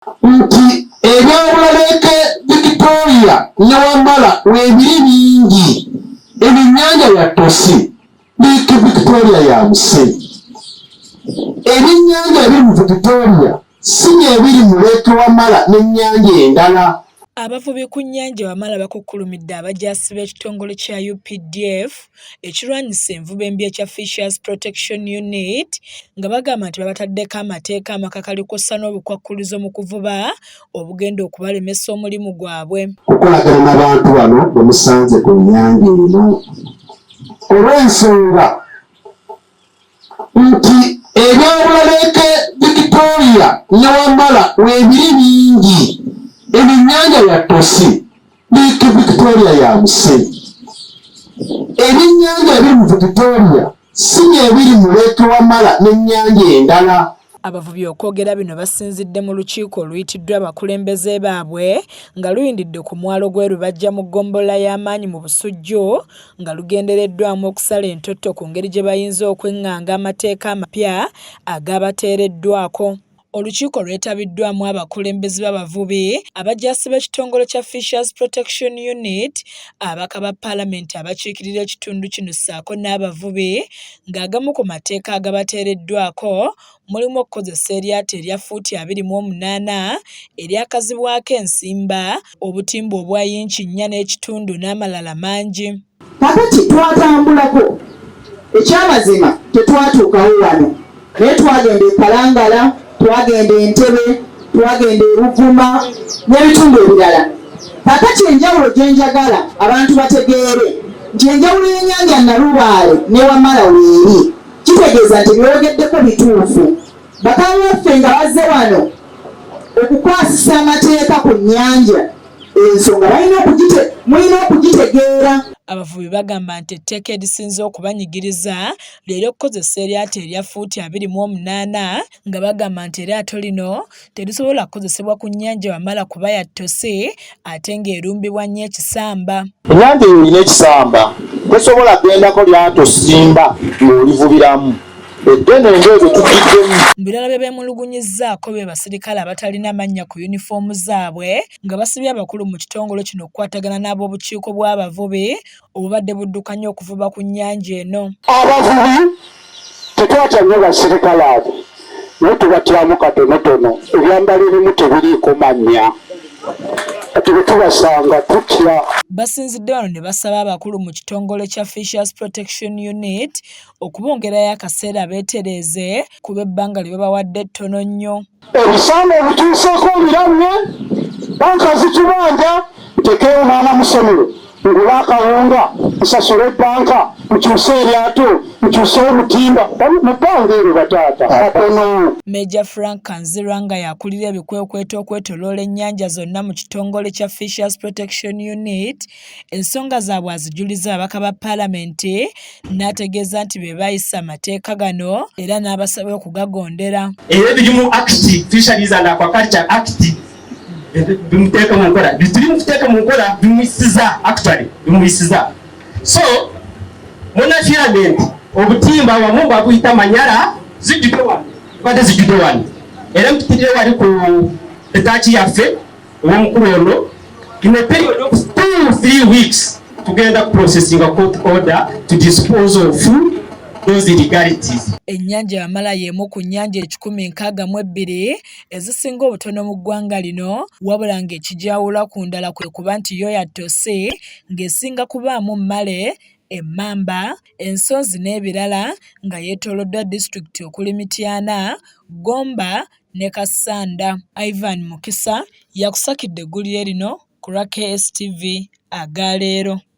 nti ebyobulaleeke Victoria ne Wamala weebiri bingi. Ebyennyanja ya Tosi, Lake Victoria ya Musenyi. Ebyennyanja ebiri mu Victoria si ebiri mu Lake Wamala n'ennyanja endala. Abavubi ku nnyanja Wamala bakukkulumidde abajaasi b'ekitongole kya UPDF ekirwanyisa envuba embi ekya Fisheries Protection Unit nga bagamba nti babataddeko amateeka amakakali kw'ossa n'obukwakkulizo mu kuvuba obugenda okubalemesa omulimu gwabwe. Okukolagana n'abantu bano bwe musanze ku nnyanja eno olw'ensonga nti ebyobulaleeke Victoria ne Wamala weebiri bingi. Ebyennyanja ya Tosi, Lake Victoria ya Musenyi. Ebyennyanja ebiri mu Victoria si ebiri mu Lake Wamala n'ennyanja endala. Abavubi okwogera bino basinzidde mu lukiiko oluyitiddwa abakulembeze baabwe nga luyindidde ku mwalo gwe Lubajja mu ggombolola y'amaanyi mu Busujju nga lugendereddwamu okusala entotto ku ngeri gye bayinza okweŋŋanga amateeka amapya agaabateereddwako. Olukiiko lwetabiddwamu abakulembeze b'abavubi, abajaasi b'ekitongole kya Fisheries Protection Unit, ababaka ba Paalamenti abakiikirira ekitundu kino ssaako n'abavubi ng'agamu ku mateeka agabateereddwako mulimu okukozesa eryato erya fuuti 28 eryakazibwako ensimba, obutimba obwa yinki 4 n'ekitundu n'amalala mangi. Kakati twatambulako ekyamazima tetwatuukawo wano naye twagenda e Kalangala, twagenda Entebbe, twagenda e Ruvuma n'ebitundu ebirala. Kakati enjawulo gye njagala abantu bategeere nti enjawulo y'ennyanja Nalubaale ne Wamala weeri, kitegeeza nti byogeddeko bituufu. Bakama baffe nga bazze wano okukwasisa amateeka ku nnyanja, ensonga mulina okugitegeera. Abavubi bagamba nti etteeka erisinze okubanyigiriza lye ly'okukozesa eryato erya fuuti 28 nga bagamba nti eryato lino terisobola kukozesebwa ku nnyanja Wamala kuba ya Tosi ate ng'erumbibwa nnyo ekisamba. Ennyanja eyo erina ekisamba, tosobola kugendako lyato simba ng'olivubiramu. Eddene engoye tugiddemu. Mu birala bye beemulugunyizzaako be basirikale abatalina mannya ku yunifoomu zaabwe nga basibye abakulu mu kitongole kino okukwatagana n'ab'obukiiko bw'abavubi obubadde buddukanya okuvuba ku nnyanja eno. Abavubi tetwatya nnyo basirikale abo naye tubatiramu katonotono, ebyambalo ebimu tebiriiko mannya kati bwe tubasanga tutya. Basinzidde wano ne basaba abakulu mu kitongole kya Fisheries Protection Unit okubongerayo akaseera beetereeze kuba ebbanga lye babawadde ttono nnyo. Ebisambo ebituuseeko biramye, banka zitubanja, ntekeeyo mwana musomero ngula akawunga, nsasule banka, nkyuse eryato, nkyuse obutimba, mu bbanga eryo bataata katono. Major Frank Kanzirwa nga yakulira ebikwekweto okwetoloola ennyanja zonna mu kitongole kya Fisheries Protection Unit, ensonga zaabwe azijuliza ababaka ba Paalamenti n'ategeeza nti be bayisa amateeka gano era n'abasaba okugagondera. Era biri mu Act, Fisheries and Aquaculture Act, bimuteeka mu nkola, bituli mu kuteeka mu nkola bimuyisiza, actually bimuyisiza. So munafiramenti obutimba wamu babuyita manyala zijjudde wano, badde zijjudde wano era mpitiriye wali ku etaaki yaffe ow'omukulu ono in a period of 2-3 weeks tugenda processing a court order to dispose of those illegalities. Ennyanja Wamala y'emu ku nnyanja 162 ezisinga obutono mu ggwanga lino, wabula ng'ekigyawula ku ndala kwe kuba nti yo ya Tosi ng'esinga kubaamu mmale, emmamba, ensonzi n'ebirala nga yeetooloddwa disitulikiti okuli Mityana, Gomba ne Kassanda. Ivan Mukisa yakusakidde eggulire lino ku lwa KSTV agaleero.